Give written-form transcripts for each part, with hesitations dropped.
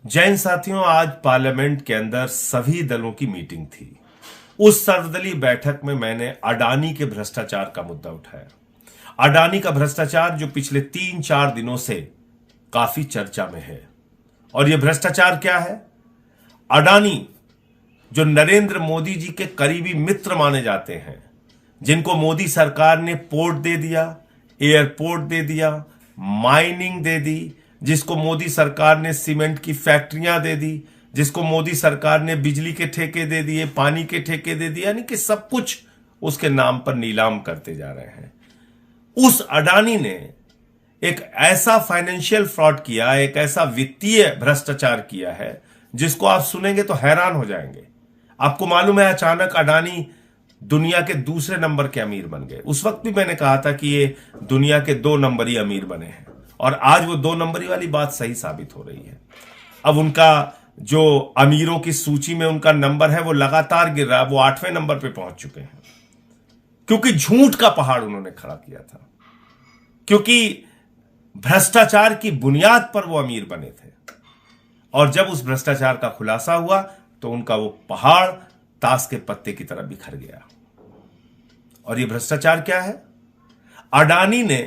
जैन साथियों, आज पार्लियामेंट के अंदर सभी दलों की मीटिंग थी। उस सर्वदलीय बैठक में मैंने अडानी के भ्रष्टाचार का मुद्दा उठाया। अडानी का भ्रष्टाचार जो पिछले 3-4 दिनों से काफी चर्चा में है। और यह भ्रष्टाचार क्या है? अडानी जो नरेंद्र मोदी जी के करीबी मित्र माने जाते हैं, जिनको मोदी सरकार ने पोर्ट दे दिया, एयरपोर्ट दे दिया, माइनिंग दे दी, जिसको मोदी सरकार ने सीमेंट की फैक्ट्रियां दे दी, जिसको मोदी सरकार ने बिजली के ठेके दे दिए, पानी के ठेके दे दिए, यानी कि सब कुछ उसके नाम पर नीलाम करते जा रहे हैं। उस अडानी ने एक ऐसा फाइनेंशियल फ्रॉड किया, एक ऐसा वित्तीय भ्रष्टाचार किया है जिसको आप सुनेंगे तो हैरान हो जाएंगे। आपको मालूम है, अचानक अडानी दुनिया के दूसरे नंबर के अमीर बन गए। उस वक्त भी मैंने कहा था कि ये दुनिया के 2 नंबरी अमीर बने हैं, और आज वो 2 नंबरी वाली बात सही साबित हो रही है। अब उनका जो अमीरों की सूची में उनका नंबर है वो लगातार गिर रहा है। वो 8वें नंबर पे पहुंच चुके हैं, क्योंकि झूठ का पहाड़ उन्होंने खड़ा किया था, क्योंकि भ्रष्टाचार की बुनियाद पर वो अमीर बने थे। और जब उस भ्रष्टाचार का खुलासा हुआ तो उनका वो पहाड़ ताश के पत्ते की तरह बिखर गया। और ये भ्रष्टाचार क्या है? अडानी ने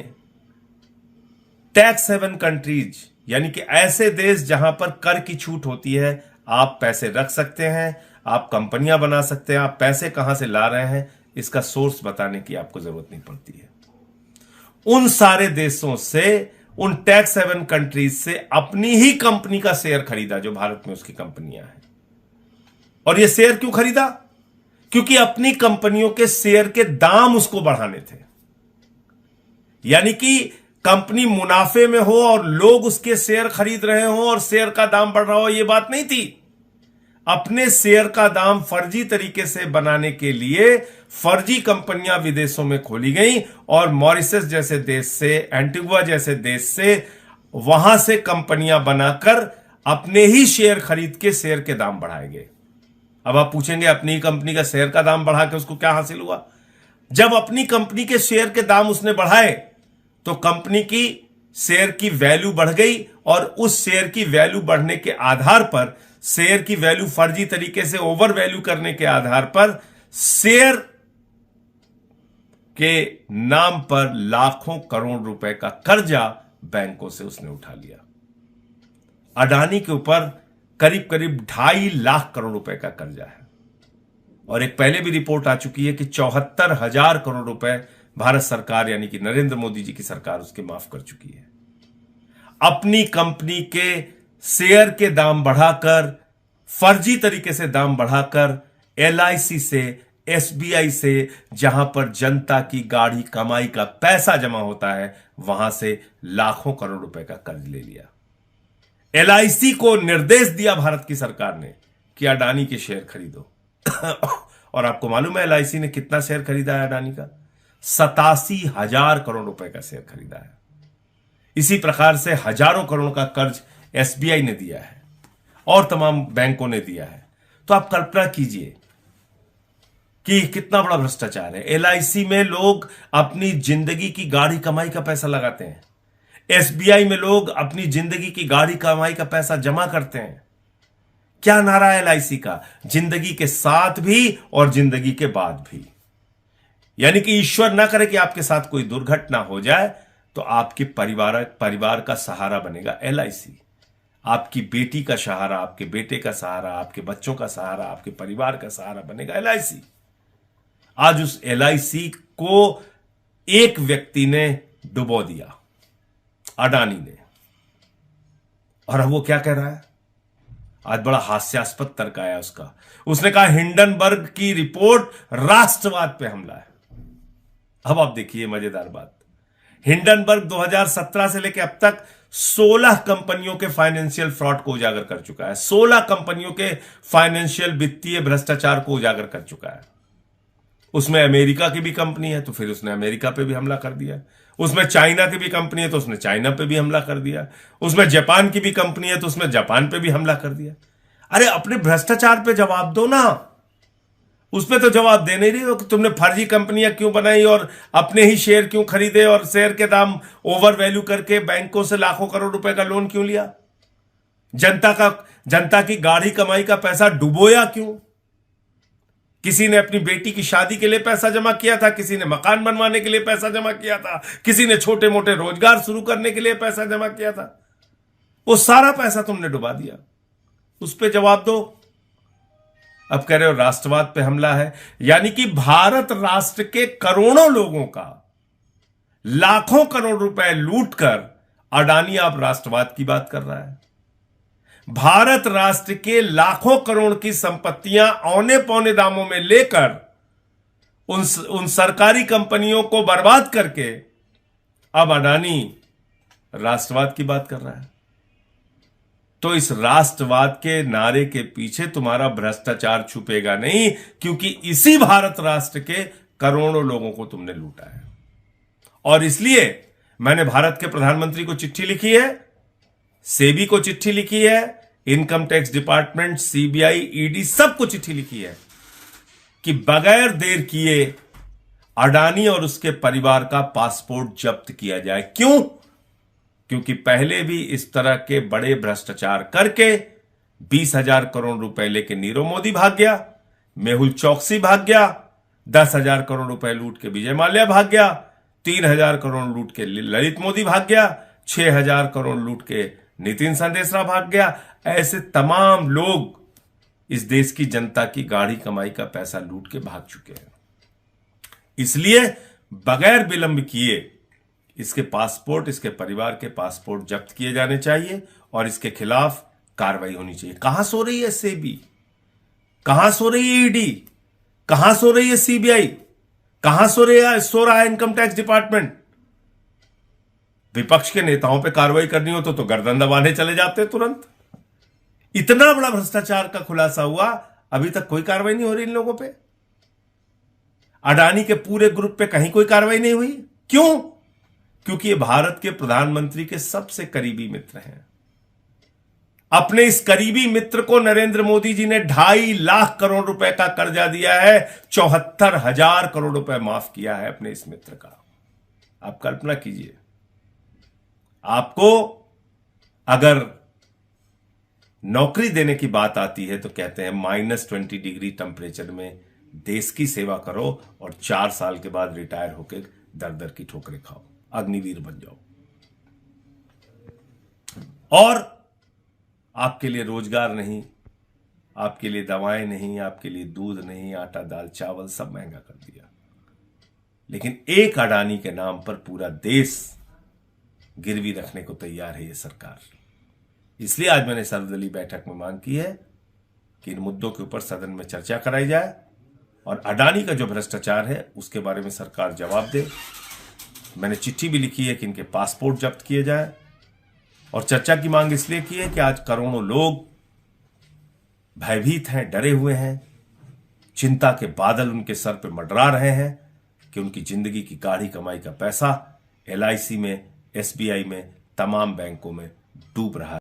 टैक्स हेवन कंट्रीज, यानी कि ऐसे देश जहां पर कर की छूट होती है, आप पैसे रख सकते हैं, आप कंपनियां बना सकते हैं, आप पैसे कहां से ला रहे हैं इसका सोर्स बताने की आपको जरूरत नहीं पड़ती है। उन सारे देशों से, उन टैक्स हेवन कंट्रीज से अपनी ही कंपनी का शेयर खरीदा जो भारत में उसकी कंपनियां हैं। और यह शेयर क्यों खरीदा? क्योंकि अपनी कंपनियों के शेयर के दाम उसको बढ़ाने थे। यानी कि कंपनी मुनाफे में हो और लोग उसके शेयर खरीद रहे हो और शेयर का दाम बढ़ रहा हो, यह बात नहीं थी। अपने शेयर का दाम फर्जी तरीके से बनाने के लिए फर्जी कंपनियां विदेशों में खोली गई, और मॉरिशस जैसे देश से, एंटीगुआ जैसे देश से, वहां से कंपनियां बनाकर अपने ही शेयर खरीद के शेयर के दाम बढ़ाए गए। अब आप पूछेंगे, अपनी कंपनी का शेयर का दाम बढ़ा के उसको क्या हासिल हुआ? जब अपनी कंपनी के शेयर के दाम उसने बढ़ाए तो कंपनी की शेयर की वैल्यू बढ़ गई, और उस शेयर की वैल्यू बढ़ने के आधार पर, शेयर की वैल्यू फर्जी तरीके से ओवर वैल्यू करने के आधार पर, शेयर के नाम पर लाखों करोड़ रुपए का कर्जा बैंकों से उसने उठा लिया। अडानी के ऊपर करीब करीब 2.5 लाख करोड़ रुपए का कर्जा है, और एक पहले भी रिपोर्ट आ चुकी है कि 74,000 करोड़ रुपए भारत सरकार, यानी कि नरेंद्र मोदी जी की सरकार, उसके माफ कर चुकी है। अपनी कंपनी के शेयर के दाम बढ़ाकर, फर्जी तरीके से दाम बढ़ाकर, LIC से, SBI से, जहां पर जनता की गाढ़ी कमाई का पैसा जमा होता है, वहां से लाखों करोड़ रुपए का कर्ज ले लिया। LIC को निर्देश दिया भारत की सरकार ने कि अडानी के शेयर खरीदो। और आपको मालूम है LIC ने कितना शेयर खरीदा है अडानी का? 87,000 करोड़ रुपए का शेयर खरीदा है। इसी प्रकार से हजारों करोड़ का कर्ज SBI ने दिया है और तमाम बैंकों ने दिया है। तो आप कल्पना कीजिए कि कितना बड़ा भ्रष्टाचार है। LIC में लोग अपनी जिंदगी की गाढ़ी कमाई का पैसा लगाते हैं, SBI में लोग अपनी जिंदगी की गाढ़ी कमाई का पैसा जमा करते हैं। क्या नारा है LIC का? जिंदगी के साथ भी और जिंदगी के बाद भी। यानी कि ईश्वर ना करे कि आपके साथ कोई दुर्घटना हो जाए तो आपके परिवार का सहारा बनेगा LIC। आपकी बेटी का सहारा, आपके बेटे का सहारा, आपके बच्चों का सहारा, आपके परिवार का सहारा बनेगा LIC। आज उस LIC को एक व्यक्ति ने डुबो दिया, अडानी ने। और अब वो क्या कह रहा है? आज बड़ा हास्यास्पद तर्क आया उसका। उसने कहा हिंडनबर्ग की रिपोर्ट राष्ट्रवाद पे हमला है। अब आप देखिए मजेदार बात। हिंडनबर्ग 2017 से लेकर अब तक 16 कंपनियों के फाइनेंशियल फ्रॉड को उजागर कर चुका है। 16 कंपनियों के फाइनेंशियल वित्तीय भ्रष्टाचार को उजागर कर चुका है। उसमें अमेरिका की भी कंपनी है तो फिर उसने अमेरिका पे भी हमला कर दिया। उसमें चाइना की भी कंपनी है तो उसने चाइना पे भी हमला कर दिया। उसमें जापान की भी कंपनी है तो उसने जापान पे भी हमला कर दिया। अरे अपने भ्रष्टाचार पे जवाब दो ना। उसमें तो जवाब दे नहीं रही हो कि तुमने फर्जी कंपनियां क्यों बनाई और अपने ही शेयर क्यों खरीदे और शेयर के दाम ओवर वैल्यू करके बैंकों से लाखों करोड़ रुपए का लोन क्यों लिया। जनता की गाढ़ी कमाई का पैसा डुबोया क्यों? किसी ने अपनी बेटी की शादी के लिए पैसा जमा किया था, किसी ने मकान बनवाने के लिए पैसा जमा किया था, किसी ने छोटे मोटे रोजगार शुरू करने के लिए पैसा जमा किया था। वो सारा पैसा तुमने डुबा दिया। उस पर जवाब दो। अब कह रहे हो राष्ट्रवाद पे हमला है, यानी कि भारत राष्ट्र के करोड़ों लोगों का लाखों करोड़ रुपए लूटकर अडानी आप राष्ट्रवाद की बात कर रहा है। भारत राष्ट्र के लाखों करोड़ की संपत्तियां औने पौने दामों में लेकर उन सरकारी कंपनियों को बर्बाद करके अब अडानी राष्ट्रवाद की बात कर रहा है। तो इस राष्ट्रवाद के नारे के पीछे तुम्हारा भ्रष्टाचार छुपेगा नहीं, क्योंकि इसी भारत राष्ट्र के करोड़ों लोगों को तुमने लूटा है। और इसलिए मैंने भारत के प्रधानमंत्री को चिट्ठी लिखी है, सेबी को चिट्ठी लिखी है, income tax department, CBI, ED सबको चिट्ठी लिखी है कि बगैर देर किए अडानी और उसके परिवार का पासपोर्ट जब्त किया जाए। क्यों? क्योंकि पहले भी इस तरह के बड़े भ्रष्टाचार करके 20,000 करोड़ रुपए लेके नीरव मोदी भाग गया, मेहुल चौकसी भाग गया, 10,000 करोड़ रुपए लूट के विजय माल्या भाग गया, 3,000 करोड़ लूट के ललित मोदी भाग गया, 6,000 करोड़ लूट के नितिन संदेशरा भाग गया। ऐसे तमाम लोग इस देश की जनता की गाढ़ी कमाई का पैसा लूट के भाग चुके हैं। इसलिए बगैर विलंब किए इसके पासपोर्ट, इसके परिवार के पासपोर्ट जब्त किए जाने चाहिए और इसके खिलाफ कार्रवाई होनी चाहिए। कहां सो रही है सेबी? कहां सो रही है ईडी? कहां सो रही है सीबीआई? कहां सो रहा है इनकम टैक्स डिपार्टमेंट? विपक्ष के नेताओं पे कार्रवाई करनी हो तो गर्दन दबाने चले जाते तुरंत। इतना बड़ा भ्रष्टाचार का खुलासा हुआ, अभी तक कोई कार्रवाई नहीं हो रही इन लोगों पे। अडानी के पूरे ग्रुप पे कहीं कोई कार्रवाई नहीं हुई। क्यों? क्योंकि ये भारत के प्रधानमंत्री के सबसे करीबी मित्र हैं। अपने इस करीबी मित्र को नरेंद्र मोदी जी ने 2.5 लाख करोड़ रुपए का कर्जा दिया है, 74,000 करोड़ रुपए माफ किया है अपने इस मित्र का। आप कल्पना कीजिए, आपको अगर नौकरी देने की बात आती है तो कहते हैं -20 डिग्री टेम्परेचर में देश की सेवा करो और 4 साल के बाद रिटायर होकर दर दर की ठोकरें खाओ, अग्निवीर बन जाओ। और आपके लिए रोजगार नहीं, आपके लिए दवाएं नहीं, आपके लिए दूध नहीं, आटा दाल चावल सब महंगा कर दिया। लेकिन एक अडानी के नाम पर पूरा देश गिरवी रखने को तैयार है ये सरकार। इसलिए आज मैंने सर्वदलीय बैठक में मांग की है कि इन मुद्दों के ऊपर सदन में चर्चा कराई जाए और अडानी का जो भ्रष्टाचार है उसके बारे में सरकार जवाब दे। मैंने चिट्ठी भी लिखी है कि इनके पासपोर्ट जब्त किए जाए और चर्चा की मांग इसलिए की है कि आज करोड़ों लोग भयभीत हैं, डरे हुए हैं, चिंता के बादल उनके सर पर मंडरा रहे हैं कि उनकी जिंदगी की गाढ़ी कमाई का पैसा LIC में, SBI में, तमाम बैंकों में डूब रहा है।